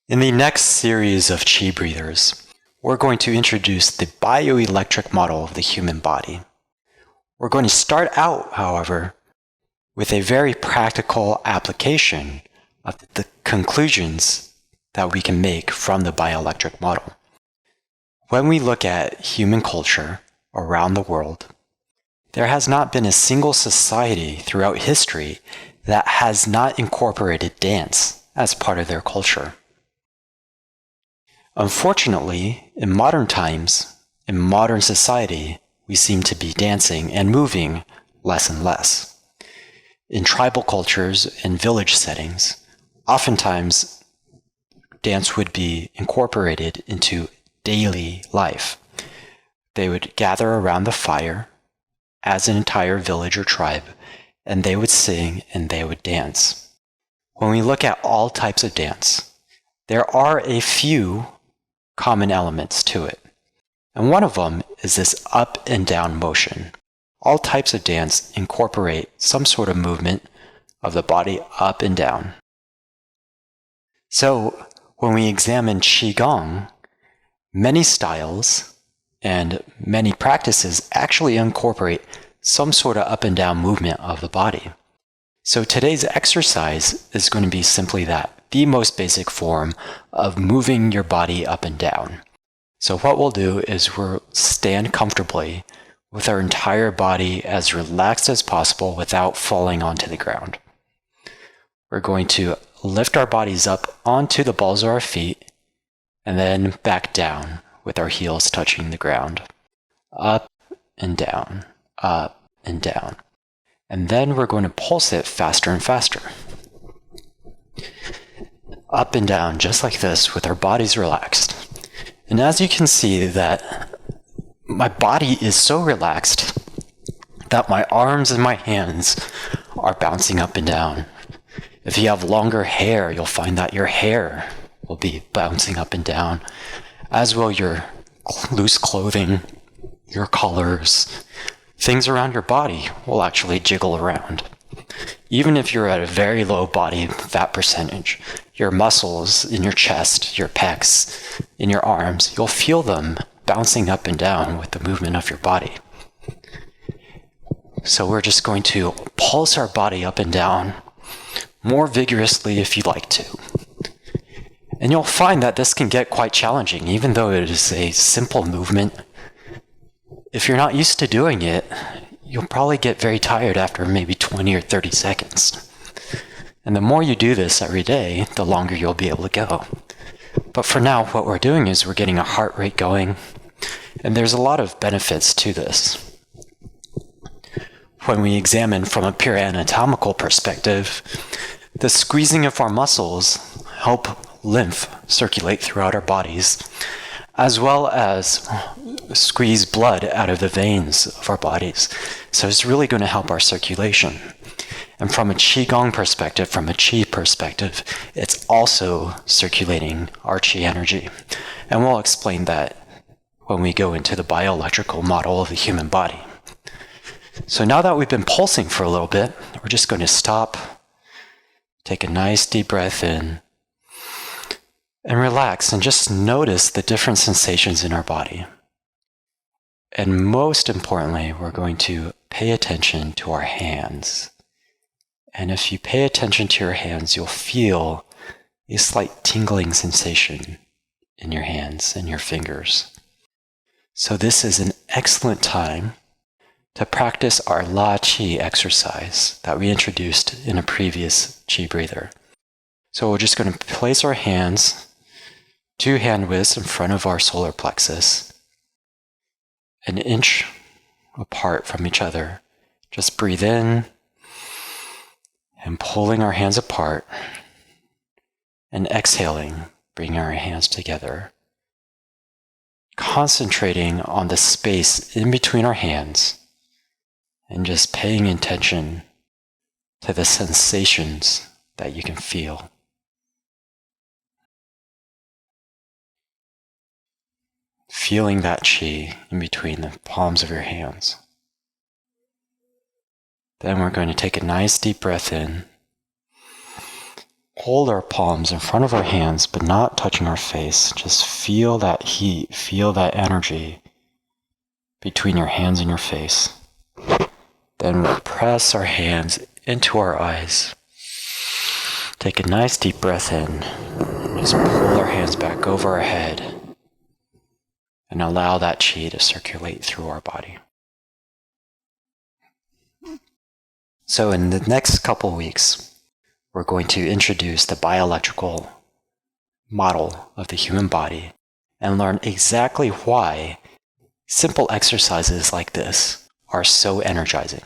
In the next series of Chi Breathers, we're going to introduce the bioelectric model of the human body. We're going to start out, however, with a very practical application of the conclusions that we can make from the bioelectric model. When we look at human culture around the world, there has not been a single society throughout history that has not incorporated dance as part of their culture. Unfortunately, in modern times, in modern society, we seem to be dancing and moving less and less. In tribal cultures and village settings, oftentimes dance would be incorporated into daily life. They would gather around the fire as an entire village or tribe, and they would sing and they would dance. When we look at all types of dance, there are a few common elements to it. And one of them is this up and down motion. All types of dance incorporate some sort of movement of the body up and down. So when we examine qigong, many styles and many practices actually incorporate some sort of up and down movement of the body. So today's exercise is going to be simply that, the most basic form of moving your body up and down. So what we'll do is we'll stand comfortably with our entire body as relaxed as possible without falling onto the ground. We're going to lift our bodies up onto the balls of our feet and then back down with our heels touching the ground. Up and down, up and down. And then we're going to pulse it faster and faster. Up and down, just like this, with our bodies relaxed. And as you can see that my body is so relaxed that my arms and my hands are bouncing up and down. If you have longer hair, you'll find that your hair will be bouncing up and down, as will your loose clothing, your collars. Things around your body will actually jiggle around. Even if you're at a very low body fat percentage, your muscles in your chest, your pecs, in your arms, you'll feel them bouncing up and down with the movement of your body. So we're just going to pulse our body up and down more vigorously if you'd like to. And you'll find that this can get quite challenging, even though it is a simple movement. If you're not used to doing it, you'll probably get very tired after maybe 20 or 30 seconds. And the more you do this every day, the longer you'll be able to go. But for now, what we're doing is we're getting a heart rate going, and there's a lot of benefits to this. When we examine from a pure anatomical perspective, the squeezing of our muscles help lymph circulate throughout our bodies, as well as squeeze blood out of the veins of our bodies. So it's really going to help our circulation. And from a qigong perspective, from a qi perspective, it's also circulating our qi energy. And we'll explain that when we go into the bioelectrical model of the human body. So now that we've been pulsing for a little bit, we're just going to stop, take a nice deep breath in, and relax and just notice the different sensations in our body. And most importantly, we're going to pay attention to our hands. And if you pay attention to your hands, you'll feel a slight tingling sensation in your hands and your fingers. So this is an excellent time to practice our La Qi exercise that we introduced in a previous Qi breather. So we're just going to place our hands 2 hand widths in front of our solar plexus, an inch apart from each other. Just breathe in and pulling our hands apart, and exhaling, bringing our hands together. Concentrating on the space in between our hands and just paying attention to the sensations that you can feel. Feeling that qi in between the palms of your hands. Then we're going to take a nice deep breath in, hold our palms in front of our hands, but not touching our face. Just feel that heat, feel that energy between your hands and your face. Then we'll press our hands into our eyes. Take a nice deep breath in. Just pull our hands back over our head and allow that chi to circulate through our body. So in the next couple weeks, we're going to introduce the bioelectrical model of the human body and learn exactly why simple exercises like this are so energizing.